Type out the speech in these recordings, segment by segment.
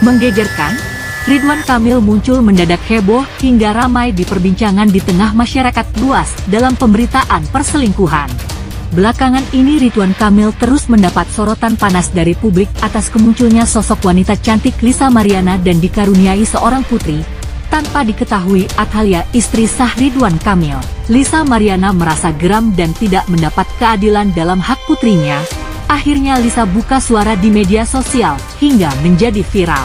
Menggegerkan, Ridwan Kamil muncul mendadak heboh hingga ramai diperbincangan di tengah masyarakat luas dalam pemberitaan perselingkuhan. Belakangan ini Ridwan Kamil terus mendapat sorotan panas dari publik atas kemunculnya sosok wanita cantik Lisa Mariana dan dikaruniai seorang putri. Tanpa diketahui Athalia, istri sah Ridwan Kamil, Lisa Mariana merasa geram dan tidak mendapat keadilan dalam hak putrinya. Akhirnya Lisa buka suara di media sosial hingga menjadi viral.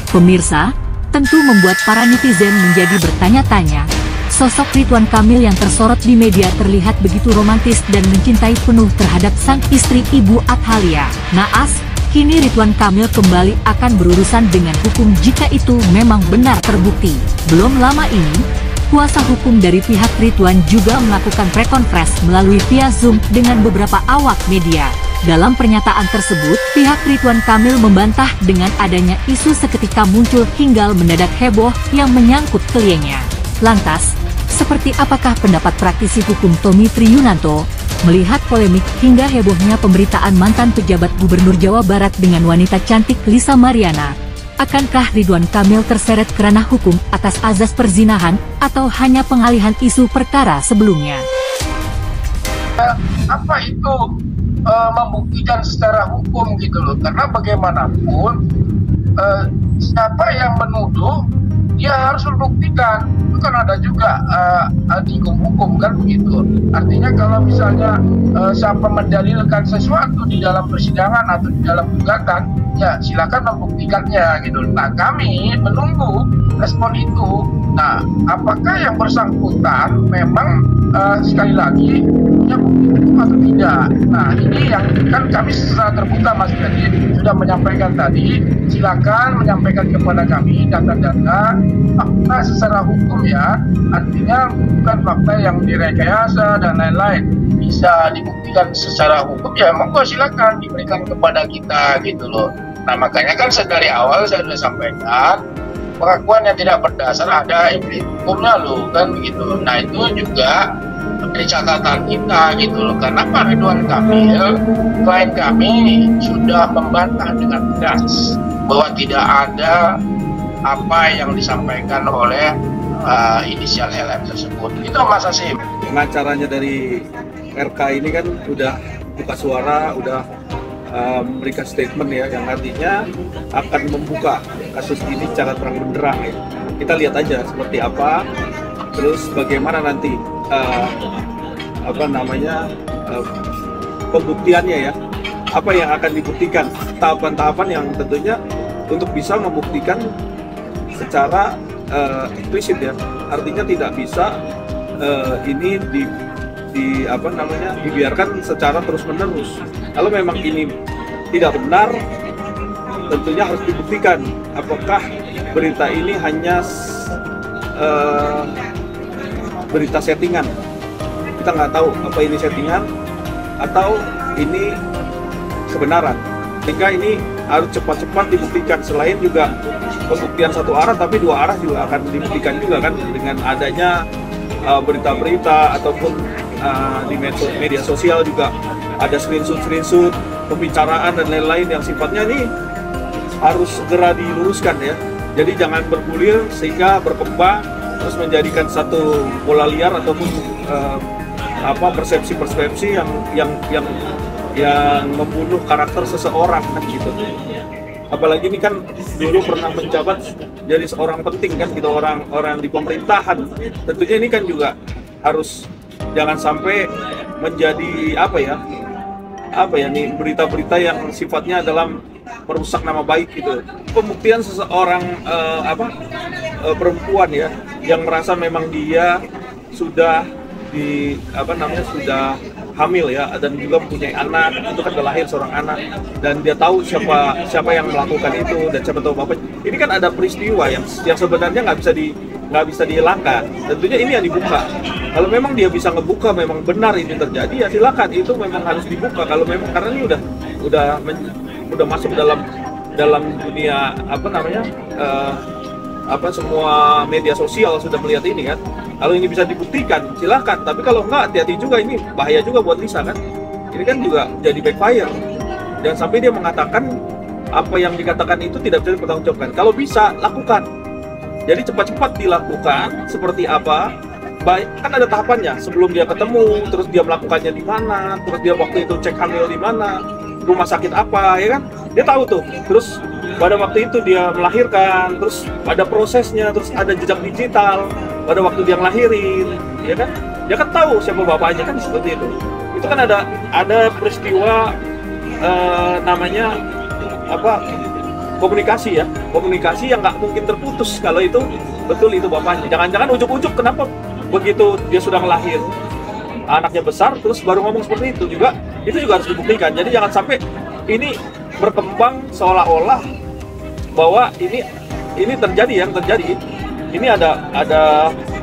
Pemirsa, tentu membuat para netizen menjadi bertanya-tanya. Sosok Ridwan Kamil yang tersorot di media terlihat begitu romantis dan mencintai penuh terhadap sang istri Ibu Athalia. Naas, kini Ridwan Kamil kembali akan berurusan dengan hukum jika itu memang benar terbukti. Belum lama ini, kuasa hukum dari pihak Ridwan juga melakukan prekonferensi melalui via Zoom dengan beberapa awak media. Dalam pernyataan tersebut, pihak Ridwan Kamil membantah dengan adanya isu seketika muncul hingga mendadak heboh yang menyangkut kliennya. Lantas, seperti apakah pendapat praktisi hukum Tommy Triyunanto melihat polemik hingga hebohnya pemberitaan mantan pejabat Gubernur Jawa Barat dengan wanita cantik Lisa Mariana? Akankah Ridwan Kamil terseret ke ranah hukum atas azas perzinahan atau hanya pengalihan isu perkara sebelumnya? Apa itu membuktikan secara hukum gitu loh, karena bagaimanapun siapa yang menuduh dia harus membuktikan. Itu kan ada juga di hukum kan begitu. Artinya kalau misalnya siapa mendalilkan sesuatu di dalam persidangan atau di dalam gugatan, ya silakan membuktikannya gitu. Nah, kami menunggu respon itu. Nah, apakah yang bersangkutan memang sekali lagi punya bukti itu atau tidak? Nah, ini yang kan kami secara terbuka Mas Ferdi sudah menyampaikan tadi. Silakan menyampaikan kepada kami data-data fakta secara hukum ya. Artinya bukan fakta yang direkayasa dan lain-lain. Bisa dibuktikan secara hukum ya monggo silakan diberikan kepada kita gitu loh. Nah, makanya kan dari awal saya sudah sampaikan pengakuan yang tidak berdasar ada implikasi hukumnya loh kan begitu. Nah, itu juga menjadi catatan kita gitu loh, karena Pak Ridwan Kamil, klien kami sudah membantah dengan tegas bahwa tidak ada apa yang disampaikan oleh inisial LM tersebut. Itu Mas Hasim. Pengacaranya dari RK ini kan udah buka suara, udah memberikan statement ya, yang artinya akan membuka kasus ini secara terang benderang ya. Kita lihat aja seperti apa, terus bagaimana nanti pembuktiannya ya, apa yang akan dibuktikan, tahapan-tahapan yang tentunya untuk bisa membuktikan secara eksplisit ya. Artinya tidak bisa ini dibiarkan secara terus-menerus. Kalau memang ini tidak benar, tentunya harus dibuktikan apakah berita ini hanya berita settingan. Kita nggak tahu apa ini settingan atau ini kebenaran. Sehingga ini harus cepat-cepat dibuktikan. Selain juga pembuktian satu arah, tapi dua arah juga akan dibuktikan juga kan dengan adanya berita-berita ataupun di media sosial juga ada screenshot pembicaraan dan lain-lain yang sifatnya ini harus segera diluruskan ya. Jadi jangan bergulir sehingga berkembang terus menjadikan satu bola liar ataupun persepsi-persepsi yang membunuh karakter seseorang kan gitu. Apalagi ini kan dulu pernah menjabat jadi seorang penting kan gitu, orang di pemerintahan. Tentunya ini kan juga harus jangan sampai menjadi nih berita-berita yang sifatnya dalam merusak nama baik gitu. Pembuktian seseorang perempuan ya yang merasa memang dia sudah sudah hamil ya, dan juga mempunyai anak, itu kan lahir seorang anak dan dia tahu siapa yang melakukan itu dan siapa tahu bapak. Ini kan ada peristiwa yang sebenarnya nggak bisa dihilangkan. Tentunya ini yang dibuka. Kalau memang dia bisa ngebuka memang benar ini terjadi ya silakan, itu memang harus dibuka. Kalau memang karena ini udah masuk dalam dunia semua media sosial sudah melihat ini kan. Kalau ini bisa dibuktikan, silahkan. Tapi kalau enggak, hati-hati juga, ini bahaya juga buat Lisa kan. Ini kan juga jadi backfire. Jangan sampai dia mengatakan apa yang dikatakan itu tidak bisa dipertanggungjawabkan. Kalau bisa, lakukan. Jadi cepat-cepat dilakukan. Seperti apa? Baik, kan ada tahapannya. Sebelum dia ketemu, terus dia melakukannya di mana, terus dia waktu itu cek hamil di mana, rumah sakit apa, ya kan? Dia tahu tuh. Terus pada waktu itu dia melahirkan, terus ada prosesnya, terus ada jejak digital pada waktu dia ngelahirin, ya kan? Dia kan tahu siapa bapaknya kan, seperti itu. Itu kan ada peristiwa namanya apa? Komunikasi ya, komunikasi yang nggak mungkin terputus kalau itu betul itu bapaknya. Jangan-jangan ujuk-ujuk kenapa begitu dia sudah melahir, anaknya besar, terus baru ngomong seperti itu juga harus dibuktikan. Jadi jangan sampai ini berkembang seolah-olah bahwa ini terjadi. Ini ada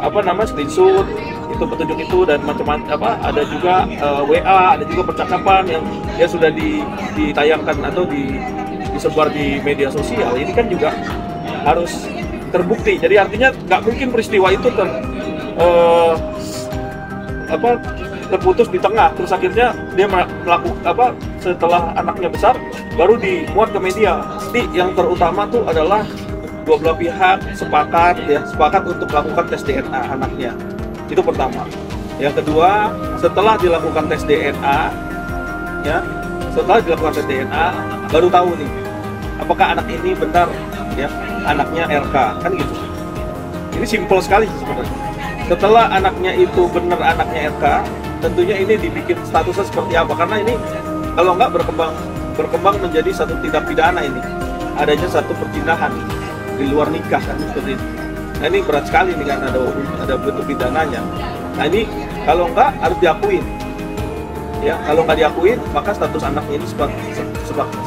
apa namanya screenshot itu petunjuk itu dan macam-macam apa, ada juga WA, ada juga percakapan yang sudah ditayangkan atau disebar di media sosial. Ini kan juga harus terbukti. Jadi artinya nggak mungkin peristiwa itu terputus di tengah, terus akhirnya dia melakukan setelah anaknya besar baru dimuat ke media. Jadi yang terutama tuh adalah dua belah pihak sepakat untuk melakukan tes DNA anaknya. Itu pertama. Yang kedua, setelah dilakukan tes DNA baru tahu nih apakah anak ini benar ya anaknya RK, kan gitu. Ini simpel sekali sebenarnya. Setelah anaknya itu benar anaknya RK, tentunya ini dibikin statusnya seperti apa, karena ini kalau nggak berkembang menjadi satu tindak pidana, ini adanya satu perzinahan di luar nikah kan, seperti itu. Nah ini berat sekali nih kan, ada bentuk pidananya. Nah ini kalau nggak harus diakuin ya, kalau nggak diakuin maka status anaknya ini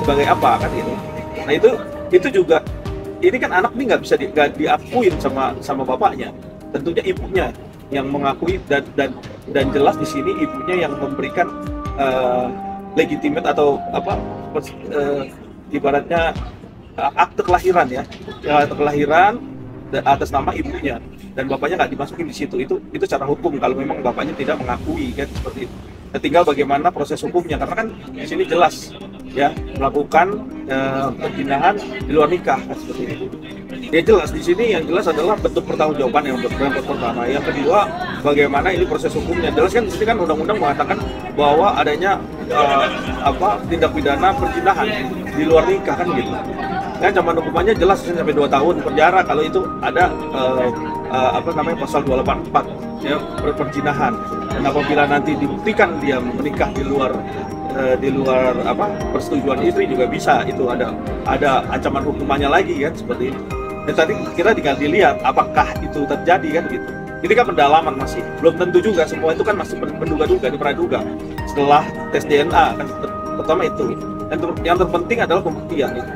sebagai apa kan gitu. Nah itu juga, ini kan anak ini nggak bisa diakuin sama bapaknya, tentunya ibunya yang mengakui dan jelas di sini ibunya yang memberikan legitimate atau ibaratnya akte kelahiran ya, akte kelahiran atas nama ibunya, dan bapaknya nggak dimasukin di situ. Itu cara hukum kalau memang bapaknya tidak mengakui kan, seperti itu. Nah, tinggal bagaimana proses hukumnya, karena kan di sini jelas ya melakukan perzinahan di luar nikah kan, seperti itu. Ya jelas di sini, yang jelas adalah bentuk pertanggungjawaban yang pertama. Yang kedua, bagaimana ini proses hukumnya. Jelas kan di sini kan undang-undang mengatakan bahwa adanya tindak pidana perzinahan di luar nikah kan gitu. Kan ancaman hukumannya jelas sampai 2 tahun penjara kalau itu ada pasal 284 ya, perzinahan. Dan apabila nanti dibuktikan dia menikah di luar persetujuan istri juga bisa, itu ada ancaman hukumannya lagi kan, seperti itu. Dan tadi kita tinggal dilihat apakah itu terjadi kan gitu. Ini kan pendalaman masih belum tentu juga, semua itu kan masih menduga-duga, dipraduga setelah tes DNA kan, pertama itu. Yang terpenting adalah pembuktian itu.